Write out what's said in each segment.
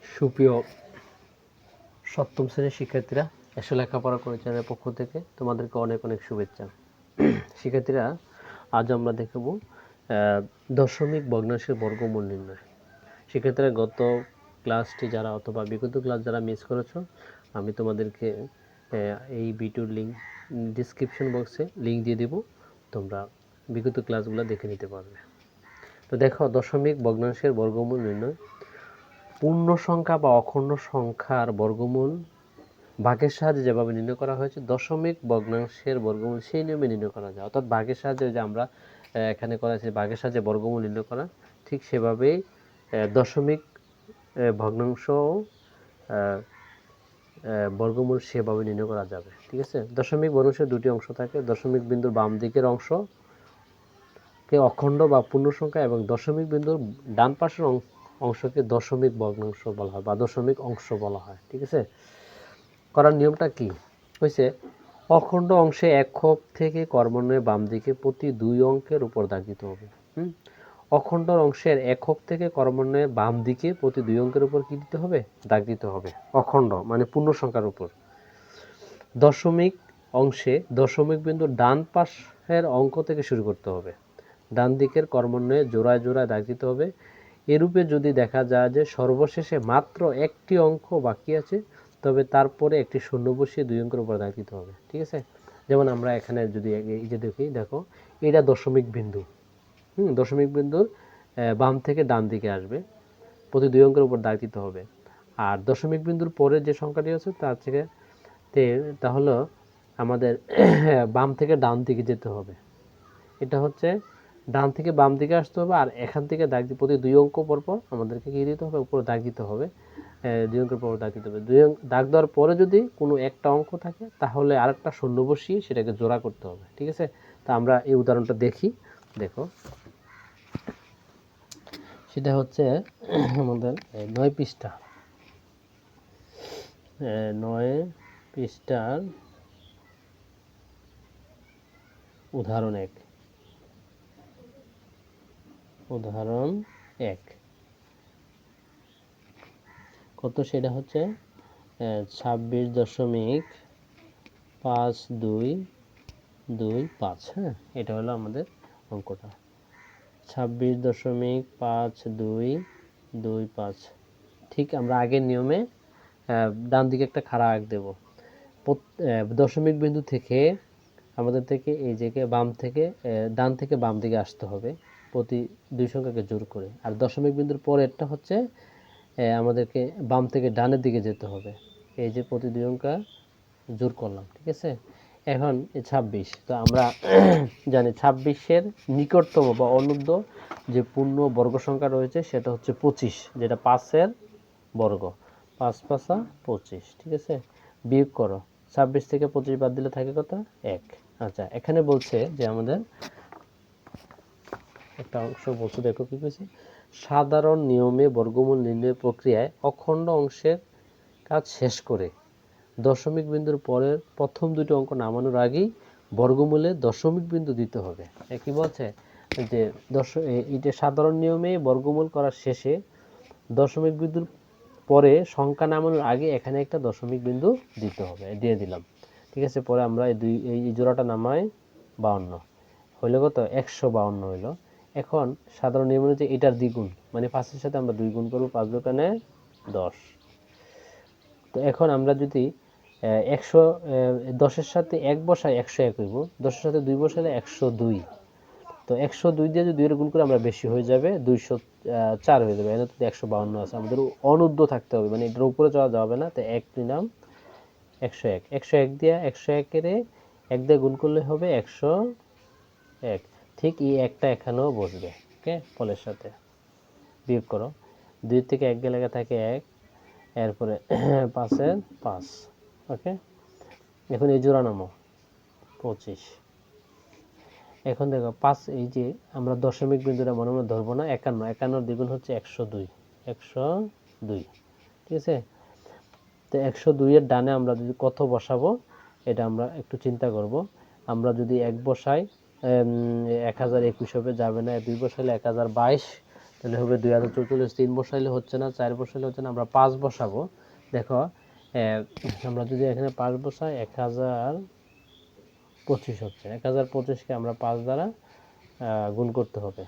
সুপ্রিয় সপ্তম শ্রেণীর শিক্ষার্থীরা, এসো লেখাপড়া করে চ্যানেলের পক্ষ থেকে তোমাদেরকে অনেক অনেক শুভেচ্ছা। শিক্ষার্থীরা, আজ আমরা দেখব দশমিক ভগ্নাংশের বর্গমূল নির্ণয়। শিক্ষার্থীরা, গত ক্লাসটি যারা অথবা বিগত ক্লাস যারা মিস করেছো, আমি তোমাদেরকে এই ভিডিওর লিঙ্ক ডিসক্রিপশন বক্সে লিঙ্ক দিয়ে দেব, তোমরা বিগত ক্লাসগুলো দেখে নিতে পারবে। তো দেখো, দশমিক ভগ্নাংশের বর্গমূল নির্ণয়। পূর্ণ সংখ্যা বা অখণ্ড সংখ্যার বর্গমূল ভাগের সাহায্যে যেভাবে নির্ণয় করা হয়েছে, দশমিক ভগ্নাংশের বর্গমূল সেই নিয়মে নির্ণয় করা যায়। অর্থাৎ ভাগের সাহায্যে যে আমরা এখানে করা হয়েছে ভাগের সাহায্যে বর্গমূল নির্ণয় করা, ঠিক সেভাবেই দশমিক ভগ্নাংশ বর্গমূল সেভাবে নির্ণয় করা যাবে। ঠিক আছে। দশমিক ভগ্নাংশের দুটি অংশ থাকে। দশমিক বিন্দুর বাম দিকের অংশকে অখণ্ড বা পূর্ণ সংখ্যা এবং দশমিক বিন্দুর ডান পাশের অংশকে দশমিক ভগ্নাংশ বলা হয় বা দশমিক অংশ বলা হয়। ঠিক আছে। করার নিয়মটা কি হয়েছে, অখণ্ড অংশে একক থেকে ক্রমান্বয়ে বাম দিকে প্রতি দুই অঙ্কের উপর দাগ দিতে হবে। অখণ্ড অংশের একক থেকে ক্রমান্বয়ে বাম দিকে প্রতি দুই অঙ্কের উপর কি দিতে হবে, দাগ দিতে হবে। অখণ্ড মানে পূর্ণ সংখ্যার উপর। দশমিক অংশে দশমিক বিন্দু ডান পাশের অঙ্ক থেকে শুরু করতে হবে। ডান দিকের ক্রমান্বয়ে জোড়ায় জোড়ায় দাগ দিতে হবে। এরূপে যদি দেখা যায় যে সর্বশেষে মাত্র একটি অঙ্ক বাকি আছে, তবে তারপরে একটি শূন্য বসিয়ে দুই অঙ্কের উপর দাগ দিতে হবে। ঠিক আছে। যেমন আমরা এখানে যদি এই যে দেখো, এটা দশমিক বিন্দু। দশমিক বিন্দুর বাম থেকে ডান দিকে আসবে, প্রতি দুই অঙ্কের উপর দাগ দিতে হবে। আর দশমিক বিন্দুর পরে যে সংখ্যাটি আছে তার থেকে তাহলে আমাদের বাম থেকে ডান দিকে যেতে হবে। এটা হচ্ছে ডান থেকে বাম দিকে আসতে হবে। আর এখান থেকে দাগ দিয়ে প্রতি দুই অঙ্ক পর পর আমাদেরকে কি দিতে হবে, উপরে দাগ দিতে হবে। দুই অঙ্কের পর দাগ দিতে হবে। দাগ দেওয়ার পরে যদি কোনো একটা অঙ্ক থাকে, তাহলে আরেকটা শূন্য বসিয়ে সেটাকে জোড়া করতে হবে। ঠিক আছে। তা আমরা এই উদাহরণটা দেখি। দেখো, সেটা হচ্ছে আমাদের 9 পৃষ্ঠা, 9 পৃষ্ঠার উদাহরণ 1। উদাহরণ 1 কত, সেটা হচ্ছে 26.5225। হ্যাঁ, এটা হলো আমাদের অঙ্কটা, 26.5225। ঠিক আমরা আগের নিয়মে ডান দিকে একটা খাড়া আঁক দেব। দশমিক বিন্দু থেকে আমাদের থেকে এই জায়গায় ডান থেকে বাম দিকে আসতে হবে, প্রতি দুই সংখ্যাকে জোর করে। আর দশমিক বিন্দুর পরেরটা হচ্ছে আমাদেরকে বাম থেকে ডানের দিকে যেতে হবে। এই যে প্রতি দুই অঙ্ক জোর করলাম। ঠিক আছে। এখন 26, তো আমরা জানি 26-এর নিকটতম বা অনুদ্ধ যে পূর্ণ বর্গ সংখ্যা রয়েছে সেটা হচ্ছে 25, যেটা 5-এর বর্গ। 5 5 25। ঠিক আছে। বিয়োগ করো, 26 থেকে 25 বাদ দিলে থাকে কত, 1। আচ্ছা, এখানে বলছে যে আমাদের একটা অংশ বলছে, দেখো কি বলছে, সাধারণ নিয়মে বর্গমূল নির্ণয়ের প্রক্রিয়ায় অখণ্ড অংশের কাজ শেষ করে দশমিক বিন্দুর পরের প্রথম দুটো অঙ্ক নামানোর আগেই বর্গমূলে দশমিক বিন্দু দিতে হবে। কি বলছে যে এটা সাধারণ নিয়মে বর্গমূল করার শেষে দশমিক বিন্দুর পরে সংখ্যা নামানোর আগে এখানে একটা দশমিক বিন্দু দিতে হবে। দিয়ে দিলাম। ঠিক আছে। পরে আমরা এই জোড়াটা নামাই 52, হইলো কত, 152 হইলো। এখন সাধারণ নিয়ম অনুযায়ী এটার দ্বিগুণ, মানে 5-এর সাথে আমরা 2 গুণ করবো, 5 দোকানে 10। তো এখন আমরা যদি 10-এর সাথে 1 বসাই 101 হইব, 10-এর সাথে 2 বসালে 102। তো 102 দিয়ে যদি 2 গুণ করে আমরা বেশি হয়ে যাবে, 204 হয়ে যাবে। এখানে তো 152 আছে, আমাদের অনুদ্ধ থাকতে হবে, মানে এটার উপরে যাওয়া যাবে না। তো 1 নিলাম, 101। 101 দিয়ে 101-এর 1 দিয়ে গুণ করলে হবে 101। ঠিক এই একটা এখানেও বসবে। ওকে, ফলের সাথে বিয়োগ করো, 2 থেকে 1 গেলে থাকে 1, এরপরে 5-এর 5। ওকে, এখন এই জোড়া নামো 25। এখন দেখো 5, এই যে আমরা দশমিক বিন্দুটা মনে মনে ধরবো না, 51। 51-এর দ্বিগুণ হচ্ছে 102। 102। ঠিক আছে। তো 102-এর ডানে আমরা যদি কত বসাবো, এটা আমরা একটু চিন্তা করব। আমরা যদি 1 বসাই 1021 হবে, যাবে না। 2 বসাইলে 1022, তাহলে হবে 2044, 3 বসাইলে হচ্ছে না, 4 বসাইলে হচ্ছে না, আমরা 5 বসাবো। দেখো আমরা যদি এখানে 5 বসাই 1025 হচ্ছে। 1025কে আমরা 5 দ্বারা গুণ করতে হবে।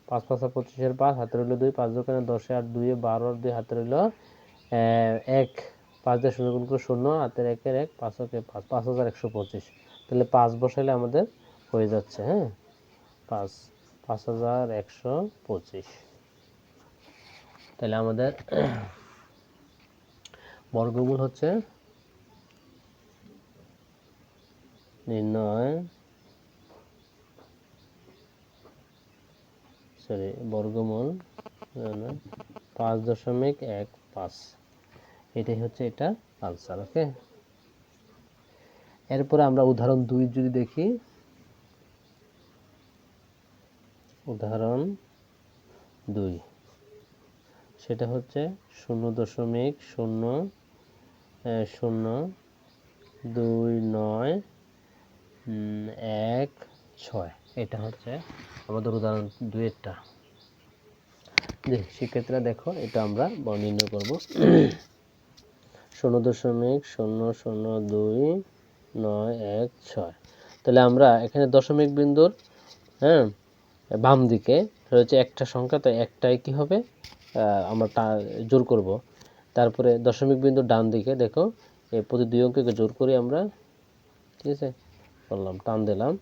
5 5 25-এর 5 হাতে রইল 2, 5 দোকানে 10 আর 2 12 আর 2 হাতে রইল 1, 5 দিয়ে 0 গুণ করে 0, হাতের 1-এর 1, 5 কে 5, 5125। তাহলে 5 বসাইলে আমাদের হয়ে যাচ্ছে, হ্যাঁ 5125। তাহলে আমাদের বর্গমূল হচ্ছে নির্ণয়, বর্গমূল 5.15। এটাই হচ্ছে এটা আনসার। ওকে, এরপরে আমরা উদাহরণ 2 যদি দেখি, উদাহরণ 2 সেটা হচ্ছে 0.002916। এটা হচ্ছে আমাদের উদাহরণ 2-এরটা। শিক্ষার্থীরা দেখো, এটা আমরা নির্ণয় করব 0.002916। তাহলে আমরা এখানে দশমিক বিন্দুর বাম দিকে রয়েছে একটা সংখ্যা, তো একটাই কি হবে আমরা জোর করব। তারপরে দশমিক বিন্দুর ডান দিকে দেখো এই প্রতি 2 অঙ্ককে জোর করি আমরা, ঠিক আছে, করলাম, টান দিলাম।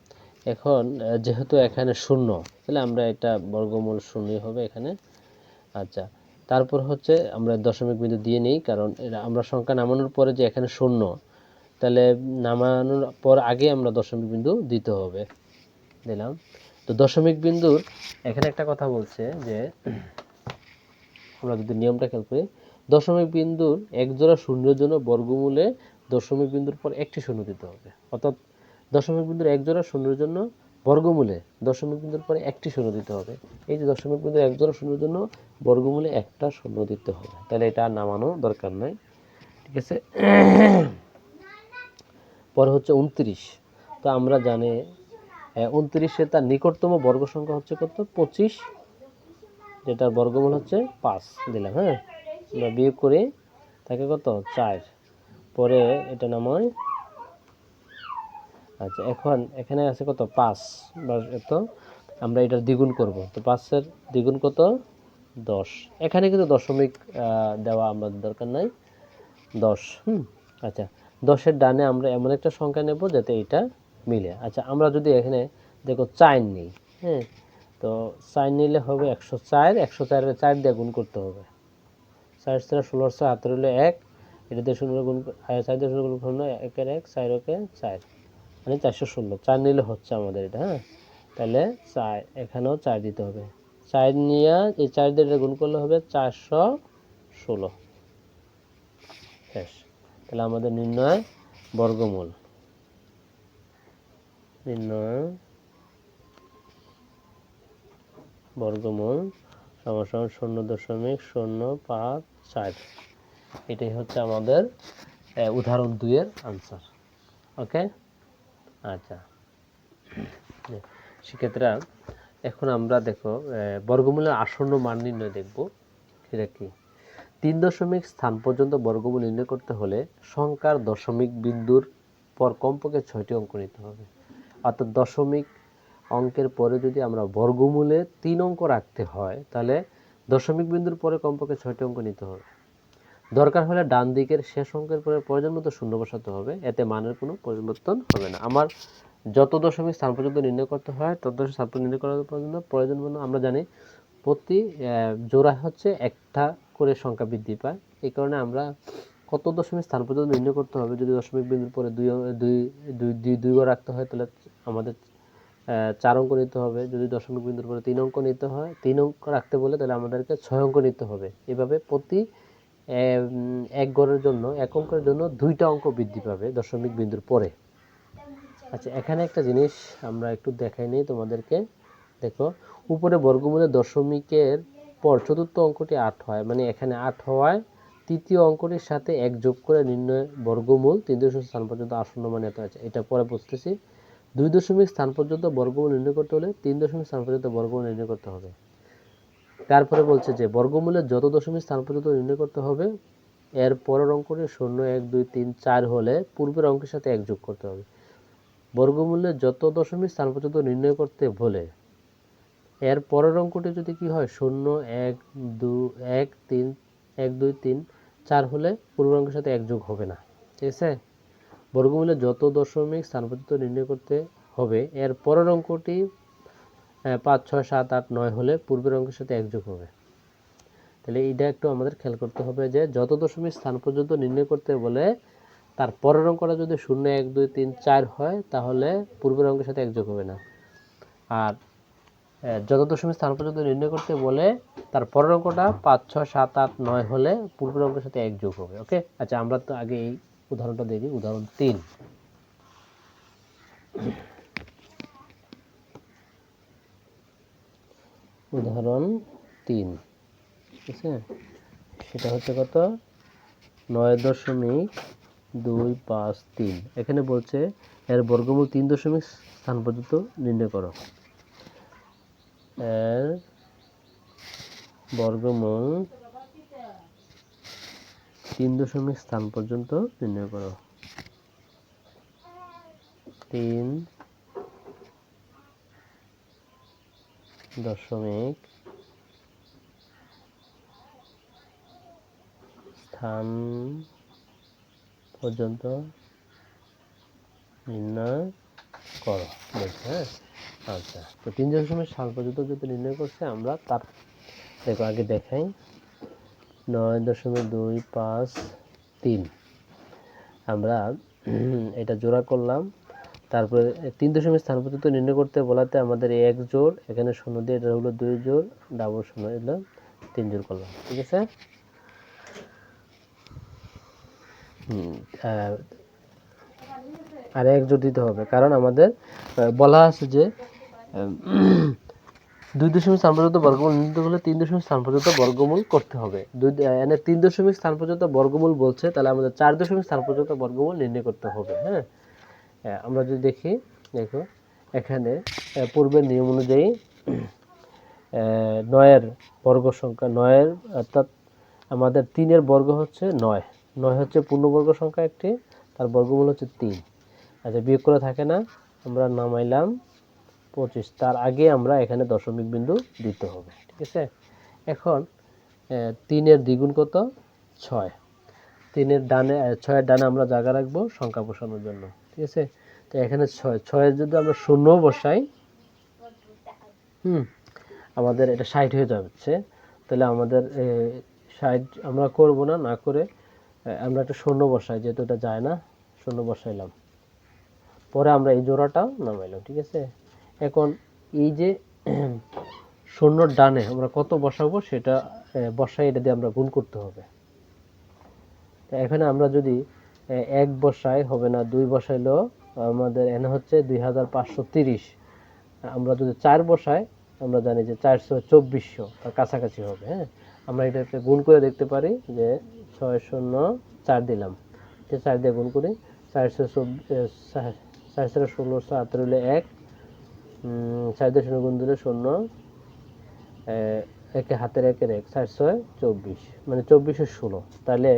এখন যেহেতু এখানে 0, তাহলে আমরা এটা বর্গমূল 0 হবে এখানে। আচ্ছা, তারপর হচ্ছে আমরা দশমিক বিন্দু দিয়ে নিই, কারণ আমরা সংখ্যা নামানোর পরে যে এখানে 0, তাহলে নামানোর পর আগে আমরা দশমিক বিন্দু দিতে হবে, দিলাম। তো দশমিক বিন্দুর এখানে একটা কথা বলছে যে আমরা যদি নিয়মটা খেয়াল করি, দশমিক বিন্দুর এক জোড়া শূন্যের জন্য বর্গমূলে দশমিক বিন্দুর পর একটি শূন্য দিতে হবে। অর্থাৎ দশমিক বিন্দুর এক জোড়া শূন্যের জন্য বর্গমূলে দশমিক বিন্দুর পরে একটি শূন্য দিতে হবে। এই যে দশমিক বিন্দুর এক জোড়া শূন্যের জন্য বর্গমূলে একটা শূন্য দিতে হবে, তাহলে এটা আর নামানো দরকার নাই, ঠিক আছে। পরে হচ্ছে 29। তো আমরা জানি 29-এ তার নিকটতম বর্গ সংখ্যা হচ্ছে কত? 25, যেটার বর্গমূল হচ্ছে 5 দিলাম। হ্যাঁ, আমরা বিয়োগ করি, থাকে কত? 4। পরে এটা নামাই। আচ্ছা, এখন এখানে আছে কত? 5 বা এত, আমরা এটার দ্বিগুণ করব। তো 5-এর দ্বিগুণ কত? 10। এখানে কিন্তু দশমিক দেওয়া আমাদের দরকার নাই, 10। আচ্ছা, 10-এর ডানে আমরা এমন একটা সংখ্যা নেব যাতে এটা মিলে। আচ্ছা, আমরা যদি এখানে দেখো 4 নিই, হ্যাঁ, তো 4 নিলে হবে 104। 104-এর 4 দিয়ে গুণ করতে হবে। 4 4 16, হাতে রইল 1, এটা দিয়ে 0 গুণ, 4 দিয়ে 0 গুণ করলে 1-এর 1, 4 ওকে 4, মানে 416। 4 নিলে হচ্ছে আমাদের এটা। হ্যাঁ, তাহলে 4, এখানেও 4 দিতে হবে। 4 নিয়ে এই 4 দিয়ে গুণ করলে হবে 416। শেষ। তাহলে আমাদের নির্ণয় বর্গমূল, নির্ণয় বর্গমূল সমান 0.054। এটাই হচ্ছে আমাদের উদাহরণ 2-এর আনসার। ওকে, আচ্ছা শিক্ষার্থীরা, এখন আমরা দেখো বর্গমূলের আসন্ন মান নির্ণয় দেখব। সেটা কি? 3 দশমিক স্থান পর্যন্ত বর্গমূল নির্ণয় করতে হলে সংখ্যার দশমিক বিন্দুর পর কমপক্ষে 6টি অঙ্ক নিতে হবে। অর্থাৎ দশমিক অঙ্কের পরে যদি আমরা বর্গমূলে 3 অঙ্ক রাখতে হয়, তাহলে দশমিক বিন্দুর পরে কমপক্ষে 6টি অঙ্ক নিতে হবে। দরকার হলে ডান দিকের শেষ অঙ্কের পরে প্রয়োজন মতো শূন্য বসাতে হবে, এতে মানের কোনো পরিবর্তন হবে না। আমার যত দশমিক স্থান পর্যন্ত নির্ণয় করতে হয়, তত দশমিক স্থান পর্যন্ত নির্ণয় করার পর্যন্ত প্রয়োজন মতো, আমরা জানি প্রতি জোড়া হচ্ছে একটা করে সংখ্যা বৃদ্ধি পায়। এই কারণে আমরা কত দশমিক স্থান পর্যন্ত নির্ণয় করতে হবে, যদি দশমিক বিন্দুর পরে দুইবার রাখতে হয়, তাহলে আমাদের 4 অঙ্ক নিতে হবে। যদি দশমিক বিন্দুর পরে 3 অঙ্ক নিতে হয়, 3 অঙ্ক রাখতে বলে, তাহলে আমাদেরকে 6 অঙ্ক নিতে হবে। এভাবে প্রতি এক গড়ের জন্য, এক অঙ্কের জন্য 2টা অঙ্ক বৃদ্ধি পাবে দশমিক বিন্দুর পরে। আচ্ছা, এখানে একটা জিনিস আমরা একটু দেখাই নেই তোমাদেরকে। দেখো, উপরে বর্গমূলে দশমিকের পর চতুর্থ অঙ্কটি 8 হয়, মানে এখানে 8 হওয়ায় তৃতীয় অঙ্কটির সাথে 1 যোগ করে নির্ণয় বর্গমূল 3 দশমিক স্থান পর্যন্ত আসন্ন মান এত আছে। এটা পরে বুঝতেছি। 2 দশমিক স্থান পর্যন্ত বর্গমূল নির্ণয় করতে হলে 3 দশমিক স্থান পর্যন্ত বর্গমূল নির্ণয় করতে হবে। তারপরে বলছে যে বর্গমূলের যত দশমিক স্থান পর্যন্ত নির্ণয় করতে হবে, এর পরের অঙ্কটি 0 1 2 3 4 হলে পূর্বের অঙ্কের সাথে 1 যোগ করতে হবে। বর্গমূলের যত দশমিক স্থান পর্যন্ত নির্ণয় করতে বলে এর পরের অঙ্কটি যদি কি হয় 0 1 2 1 3 1 2 3 4 হলে পূর্বের অঙ্কের সাথে 1 যোগ হবে না। ঠিক আছে, বর্গমূলের যত দশমিক স্থান পর্যন্ত নির্ণয় করতে হবে এর পরের অঙ্কটি 5 6 7 8 9 হলে পূর্বের অঙ্কের সাথে 1 যোগ হবে। তাহলে এইটা একটু আমাদের খেয়াল করতে হবে যে যত দশমিক স্থান পর্যন্ত নির্ণয় করতে বলে তার পরের অঙ্কটা যদি 0 1 2 3 4 হয় তাহলে পূর্বের অঙ্কের সাথে 1 যোগ হবে না। আর যত দশমিক স্থান পর্যন্ত নির্ণয় করতে বলে তার পরের অঙ্কটা 5 6 7 8 9 হলে পূর্বের অঙ্কের সাথে 1 যোগ হবে। ওকে, আচ্ছা আমরা তো আগে এই উদাহরণটা দেখি। উদাহরণ 3, উদাহরণ 3, ঠিক আছে, সেটা হচ্ছে কত 9.253। এখানে বলছে এর বর্গমূল 3 দশমিক স্থান পর্যন্ত নির্ণয় করো। এর বর্গমূল 3 দশমিক স্থান পর্যন্ত নির্ণয় করো। 3 দশমিক স্থান পর্যন্ত নির্ণয় করো। হ্যাঁ, আচ্ছা, তো 3 দশমিক স্থান পর্যন্ত যদি নির্ণয় করছে আমরা তার দেখো আগে দেখাই 9.253 আমরা এটা জোড়া করলাম। তারপরে 3 দশমিক স্থান পর্যন্ত নির্ণয় করতে বলাতে আমাদের 1 জোড়, এখানে 0 দিয়ে এটা হলো 2 জোড়, ডাবল 0 এলো 3 জোড় করলাম। ঠিক আছে, আর 1 জোড় দিতে হবে কারণ আমাদের বলা আছে যে 2 দশমিক স্থান পর্যন্ত বর্গমূল নির্ণয় করলে 3 দশমিক স্থান পর্যন্ত বর্গমূল করতে হবে। এনে 3 দশমিক স্থান পর্যন্ত বর্গমূল বলছে, তাহলে আমাদের 4 দশমিক স্থান পর্যন্ত বর্গমূল নির্ণয় করতে হবে। হ্যাঁ, আমরা যদি দেখি, দেখো এখানে পূর্বের নিয়ম অনুযায়ী 9-এর বর্গ সংখ্যা 9-এর অর্থাৎ আমাদের 3-এর বর্গ হচ্ছে 9, 9 হচ্ছে পূর্ণবর্গ সংখ্যা একটি, তার বর্গমূল হচ্ছে 3। আচ্ছা, বিয়োগ করে থাকে না, আমরা নামাইলাম 25, তার আগে আমরা এখানে দশমিক বিন্দু দিতে হবে। ঠিক আছে, এখন 3-এর দ্বিগুণ কত 6, 3-এর ডানে 6-এর ডানে আমরা জায়গা রাখবো সংখ্যা বসানোর জন্য। ঠিক আছে, তো এখানে 6-এর যদি আমরা 0 বসাই আমাদের এটা 60 হয়ে যাচ্ছে। তাহলে আমাদের 60 আমরা করব না, না করে আমরা একটা 0 বসাই, যেহেতু এটা যায় না 0 বসাইলাম, পরে আমরা এই জোড়াটা নামাইলাম। ঠিক আছে, এখন এই যে 0-র ডানে আমরা কত বসাবো সেটা বসাই, এটা দিয়ে আমরা গুণ করতে হবে। এখানে আমরা যদি 1 বসাই হবে না, 2 বসাইলেও আমাদের এনে হচ্ছে 2530। আমরা যদি 4 বসাই আমরা জানি যে 42400, তার কাছাকাছি হবে। হ্যাঁ, আমরা এটাকে গুণ করে দেখতে পারি যে 604 দিলাম, 4 দিয়ে গুণ করি 424, 4 16 7 হলে 1, 4 দিয়ে 0 গুণ দিলে 0, একে হাতের 1-এর 1, 424 মানে 2416। তাহলে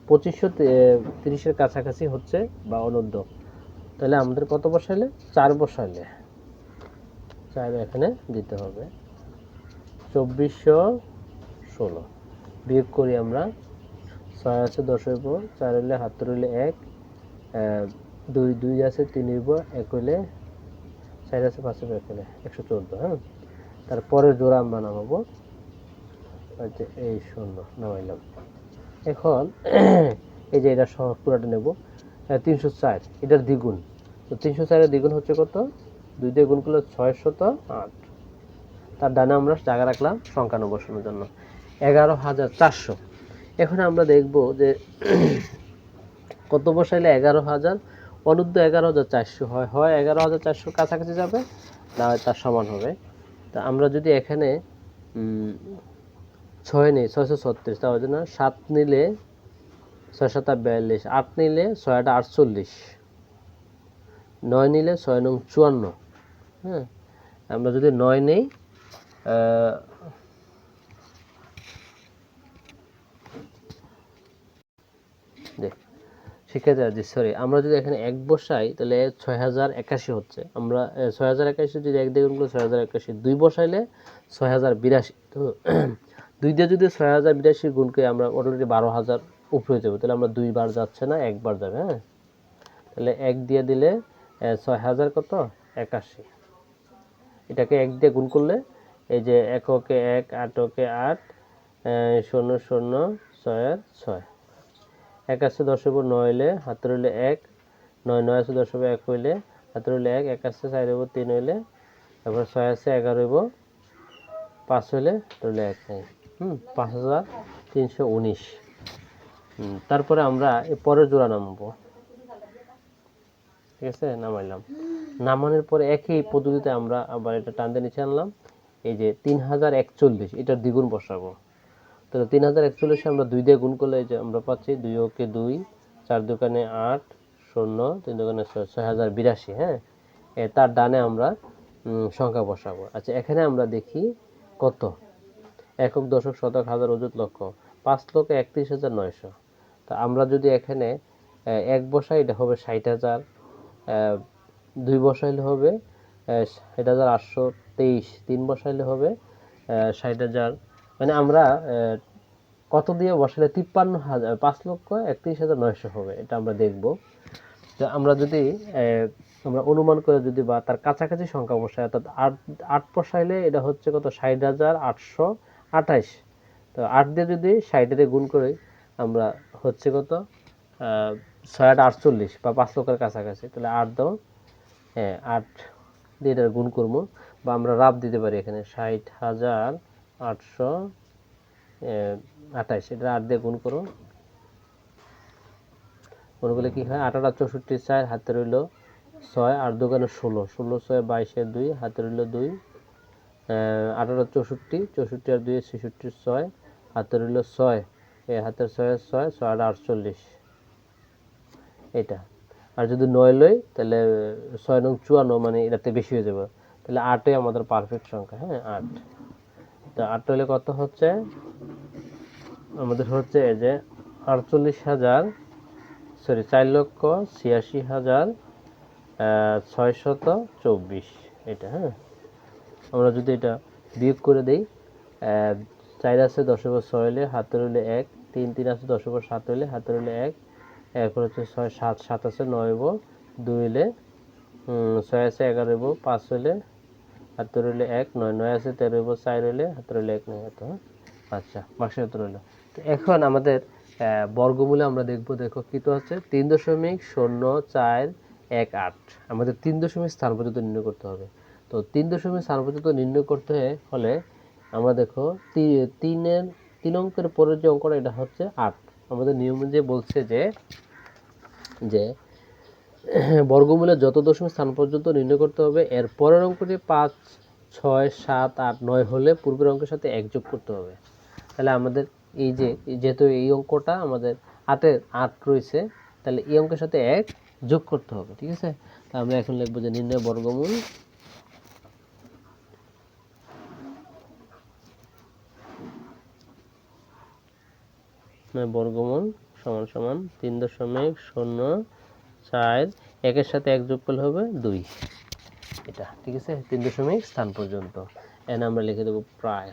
2530-এর কাছাকাছি হচ্ছে বা অনূর্ধ্ব। তাহলে আমাদের কত বসাইলে 4 বসাইলে 4 এখানে দিতে হবে, 2416 বিয়োগ করি আমরা, 6 আছে 10-এর উপর, 4 হলে হাতের হইলে 1, 2 2 আছে 3 হইব, 1 হইলে 4 আছে 5 হইব, 1 হইলে 114। হ্যাঁ, তারপরে জোড়া আমরা নামাবো, এই 0 নামাইলাম। এখন এই যে এটা সহ পুরাটা নেব 304, এটার দ্বিগুণ, তো 304-এর দ্বিগুণ হচ্ছে কত, 2 দিয়ে গুণ করলে 608, তার ডানে আমরা জায়গা রাখলাম সংখ্যা বসানোর জন্য 11400। এখন আমরা দেখব যে কত বসাইলে 11000 অনূর্ধ্ব 11400 হয়, হয় 11400 কাছাকাছি যাবে, না তার সমান হবে। তা আমরা যদি এখানে 6 নেই 636, তাহলে না 7 নিলে 6 7 42, 8 নিলে 6 8 48, 9 নিলে 6 9 54। হ্যাঁ, আমরা যদি 9 নেই শিক্ষার্থী সরি, আমরা যদি এখানে 1 বসাই তাহলে 6081 হচ্ছে। আমরা 6081 যদি 1 দিয়ে গুণ করি 6081, 2 বসাইলে 6082। তো 2 দিয়ে যদি 6082 গুণ করি আমরা অলরেডি 12000 উপরে যাবো। তাহলে আমরা 2 বার যাচ্ছে না, 1 বার যাবে। হ্যাঁ, তাহলে 1 দিয়ে দিলে 6000 কত 81। এটাকে 1 দিয়ে গুণ করলে এই যে এককে 1, আটকে 8, 0 0 6 6, 1 আছে 10 উপর 9 হইলে হাতের হইলে 1, 9 9 আছে 10 উপর 1 হইলে হাতের হইলে 1, 1 আছে 4 উপর 3 হইলে, তারপর 6 আছে 11 হইব 5 হইলে তাহলে 1 নাই। 5319। তারপরে আমরা এই পরের জোড়া নামাবো। ঠিক আছে, নামাইলাম। নামানোর পরে একই পদ্ধতিতে আমরা আবার এটা টান দিয়ে নিচে আনলাম। এই যে 3041, এটার দ্বিগুণ বসাবো। তাহলে 3041 আমরা 2 দিয়ে গুণ করলে এই যে আমরা পাচ্ছি 2 ওকে 2, 4 দোকানে 8, 0, 3 দোকানে 6, 6082। হ্যাঁ, তার ডানে আমরা সংখ্যা বসাবো। আচ্ছা, এখানে আমরা দেখি কত একক, দশক, শতক, হাজার, অযুত, লক্ষ, 5,31,900। তা আমরা যদি এখানে 1 বসাই এটা হবে 60,000, 2 বসাইলে হবে 60,823, 3 বসাইলে হবে 60,000। মানে আমরা কত দিয়ে বসালে 53,000, 5,31,900 হবে, এটা আমরা দেখব। তো আমরা যদি আমরা অনুমান করে যদি বা তার কাছাকাছি সংখ্যা বসাই, অর্থাৎ 8 বসাইলে এটা হচ্ছে কত 60,828। তো 8 দিয়ে যদি 60 দিয়ে গুণ করি আমরা হচ্ছে কত 6,848 বা 5 লক্ষের কাছাকাছি। তাহলে 8 দাও, 8 দিয়ে এটা গুণ করবো, বা আমরা রাব দিতে পারি এখানে 60,828, এটা 8 দিয়ে গুণ করো। মনে করলে কি হয় 8 8 64, 4 হাতে রইল 6, 8 দোকানে 16, 16 6 22, 2 হাতে রইল 2, 8 8 64, 64 আর 2 66, 6 হাতে রইল 6, হাতের 6 6, 6 8 48 এটা। আর যদি 9 লই তাহলে 6 9 54, মানে এটাতে বেশি হয়ে যাবে। তাহলে 8ই আমাদের পারফেক্ট সংখ্যা। হ্যাঁ, 8। তো 8 হলে কত হচ্ছে আমাদের হচ্ছে এই যে 48,000, সরি 4,86,624 এটা। হ্যাঁ, আমরা যদি এটা বিয়োগ করে দেই, 4 আছে 10 উপর 6 হলে হাতের হইলে 1, 3 3 আছে 10 উপর 7 হইলে হাতের হইলে 1, এরপর হচ্ছে 6 7 7 আছে 9 হইব 2 হইলে, 6 আছে 11 হইব 5 হইলে হাতের হইলে 1, 9 9 আছে 13 হইব 4 হইলে হাতের হইলে 1 নেই এত। আচ্ছা, 72 হইল। তো এখন আমাদের বর্গমূলে আমরা দেখব। দেখো কি তো আছে 3.0418। আমাদের 3 দশমিক স্থান পর্যন্ত নির্ণয় করতে হবে। তো 3 দশমিক স্থান পর্যন্ত নির্ণয় করতে হলে আমরা দেখো 3 অঙ্কের পরের যে অঙ্কটা এটা হচ্ছে 8। আমাদের নিয়ম যে বলছে যে বর্গমূলে যত দশমিক স্থান পর্যন্ত নির্ণয় করতে হবে, এর পরের অঙ্কটি 5 6 7 8 9 হলে পূর্বের অঙ্কের সাথে 1 যোগ করতে হবে। তাহলে আমাদের এই যে যেহেতু এই অঙ্কটা আমাদের 8 রয়েছে, তাহলে এই অঙ্কের সাথে 1 যোগ করতে হবে। ঠিক আছে, তা আমরা এখন লিখবো যে নির্ণয় বর্গমূল সমান সমান 3.04, 1 সাথে 1 যোগ করলে হবে 2। এটা ঠিক আছে, 3 দশমিক স্থান পর্যন্ত। এখানে আমরা লিখে দেবো প্রায়।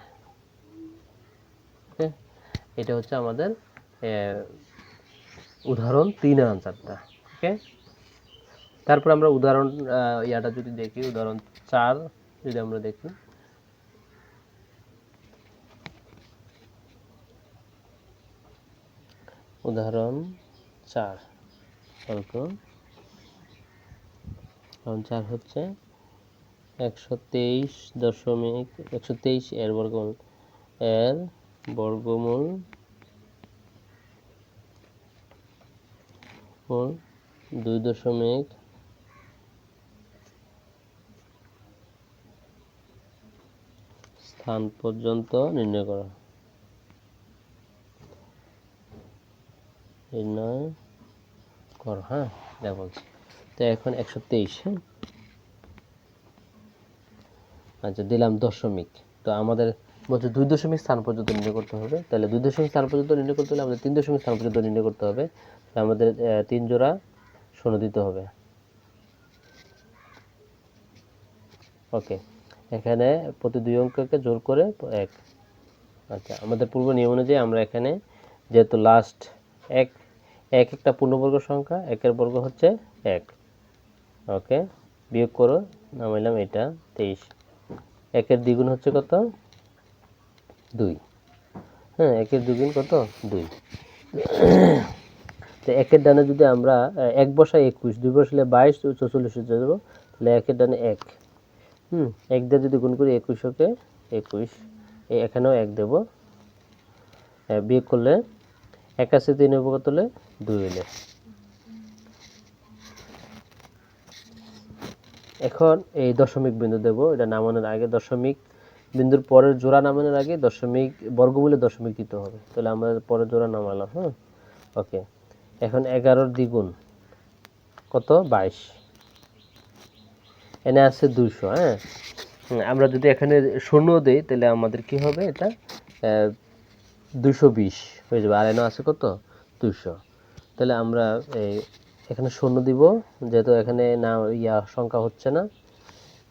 ওকে, এটা হচ্ছে আমাদের উদাহরণ 3 এর আনসারটা। ওকে, তারপর আমরা উদাহরণ ইয়াটা যদি দেখি, উদাহরণ 4 যদি আমরা দেখি, উদাহরণ 4 অঙ্ক 4 হচ্ছে 123 এর বর্গমূল 2 দশমিক স্থান পর্যন্ত নির্ণয় করো। হ্যাঁ, এটা বলছি। তো এখন 123। হ্যাঁ, আচ্ছা, দিলাম দশমিক। তো আমাদের বলছে 2 দশমিক স্থান পর্যন্ত নির্ণয় করতে হবে। তাহলে 2 দশমিক স্থান পর্যন্ত নির্ণয় করতে হলে আমাদের 3 দশমিক স্থান পর্যন্ত নির্ণয় করতে হবে। তাহলে আমাদের 3 জোড়া শূন্য দিতে হবে। ওকে, এখানে প্রতি 2 অঙ্ককে জোর করে 1। আচ্ছা, আমাদের পূর্ব নিয়ম অনুযায়ী আমরা এখানে যেহেতু লাস্ট এক একটা পূর্ণবর্গ সংখ্যা, একের বর্গ হচ্ছে 1। ওকে, বিয়োগ করো, নামাইলাম এটা 23। একের দ্বিগুণ হচ্ছে কত? 2। হ্যাঁ, একের দ্বিগুণ কত? 2। তো একের ডানে যদি আমরা 1 বসাই 21, 2 বসালে 22, 44 হয়ে যাবে। তাহলে একের ডানে 1, 1 দিয়ে যদি গুণ করি 21 ওকে 21, এখানেও 1 দেব। বিয়োগ করলে 1 আছে 3 হবে কত হলে? 2 হলে। এখন এই দশমিক বিন্দু দেব, এটা নামানোর আগে দশমিক বিন্দুর পরের জোড়া নামানোর আগে দশমিক বর্গমূলে দশমিক দিতে হবে। তাহলে আমরা পরের জোড়া নামালাম। হ্যাঁ, ওকে। এখন 11-র দ্বিগুণ কত? 22। এনে আছে 200। হ্যাঁ, আমরা যদি এখানে শূন্য দেই তাহলে আমাদের কি হবে? এটা 220 হয়ে যাবে। আর এনে আছে কত? 200। তাহলে আমরা এখানে শূন্য দিব, যেহেতু এখানে না সংখ্যা হচ্ছে না,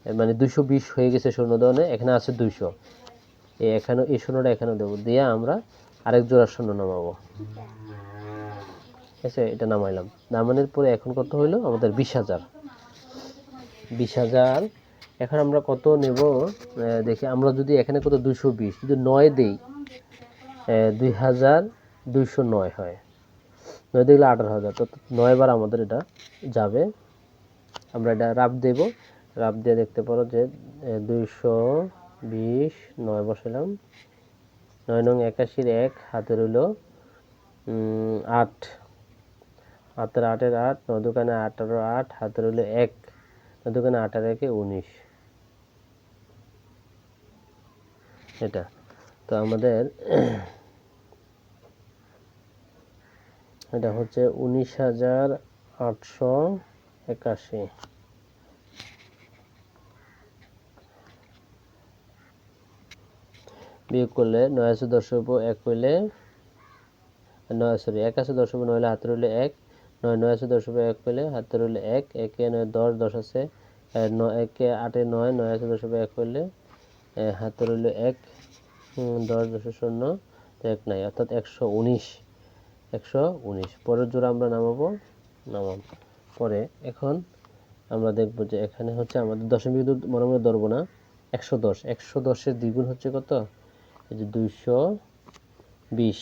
মানে 220 হয়ে গেছে শূন্য দেওয়ানে, এখানে আছে 200। এখানে এই শূন্যটা এখানে দেবো, দিয়ে আমরা আরেক জোড়া শূন্য নামাবো। ঠিক আছে, এটা নামাইলাম। নামানোর পরে এখন কত হইলো? আমাদের 20,000। 20,000। এখন আমরা কত নেব দেখি। আমরা যদি এখানে কত? 220, যদি 9 দেই 2209 হয়। 9 দিলে 18,000, তো 9 বার আমাদের এটা যাবে। আমরা এটা রাফ দেব, রাফ দিয়ে দেখতে পারো যে 220, 9 বসালাম, 9 নং 81, 1 হাতে রইল 8, হাতের 8-এর 8, 9 দোকানে 18, 8 হাতে রইল 1, 9 দোকানে 8 আর 1-এ 19। এটা তো আমাদের এটা হচ্ছে 19,881। বিয়োগ করলে 9 আছে 10 উপর 1 হইলে 1 আছে 10 উপর 9 হলে হাতে রইলে 1, 9 আছে 10 উপর 1 হইলে হাতে রইলে 1, 1 9 10, 10 আছে 9, 1 8 9, 9 আছে 10 উপর 1 হইলে হাতে রইলে 1, 10 10 0, 1 নাই, অর্থাৎ 119। 119 পরের জোড়া আমরা নামাবো। পরে এখন আমরা দেখব যে এখানে হচ্ছে আমাদের দশমিক মনে মনে ধরবো না। 110, 110-এর দ্বিগুণ হচ্ছে কত? এই যে 220।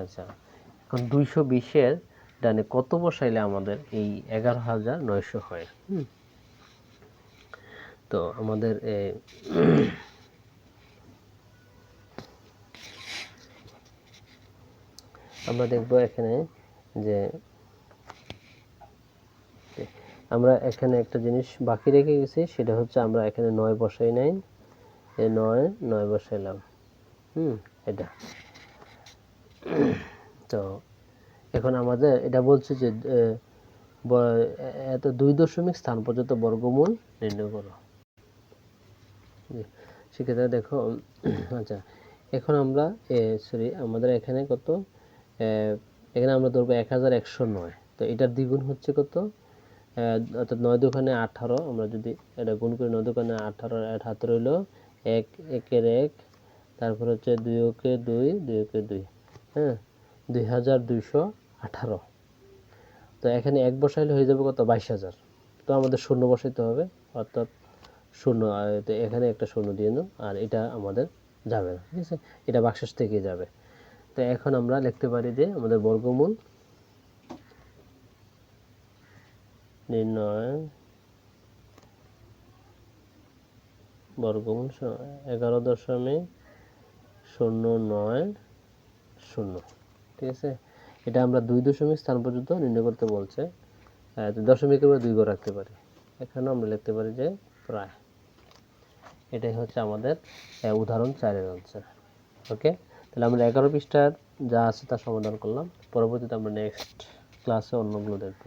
আচ্ছা, এখন 220-এর ডানে কত বসাইলে আমাদের এই 11,900 হয়? তো আমাদের আমরা দেখব এখানে যে আমরা এখানে একটা জিনিস বাকি রেখে গেছি, সেটা হচ্ছে আমরা এখানে 9 বসাই নাই, এই 9 বসাইলাম। এটা তো এখন আমাদের এটা বলছে যে এত 2 দশমিক স্থান পর্যন্ত বর্গমূল নির্ণয় করো। সেক্ষেত্রে দেখো, আচ্ছা এখন আমরা আমাদের এখানে কত? এখানে আমরা ধরবো 1109। তো এটার দ্বিগুণ হচ্ছে কত? অর্থাৎ 9 দোকানে 18। আমরা যদি এটা গুণ করি, 9 দোকানে 18, 8 হাতে রইল 1, 1-এর 1, তারপর হচ্ছে 2 ওকে 2, 2 ওকে 2, হ্যাঁ, 2218। তো এখানে 1 বসাইলে হয়ে যাবে কত? 22,000। তো আমাদের শূন্য বসাইতে হবে, অর্থাৎ শূন্য। তো এখানে একটা শূন্য দিয়ে দাও, আর এটা আমাদের যাবে না। ঠিক আছে, এটা বাক্সেস থেকে যাবে। তো এখন আমরা লিখতে পারি যে আমাদের বর্গমূল নির্ণয়, বর্গমূল 11.090। ঠিক আছে, এটা আমরা 2 দশমিক স্থান পর্যন্ত নির্ণয় করতে বলছে। দশমিকের উপর 2 ঘর রাখতে পারি। এখানেও আমরা লিখতে পারি যে প্রায়। এটাই হচ্ছে আমাদের উদাহরণ 4-এর আনসার। ওকে, তাহলে আমরা 11 পৃষ্ঠার যা আছে তা সমাধান করলাম। পরবর্তীতে আমরা নেক্সট ক্লাসে অন্যগুলো দেখব।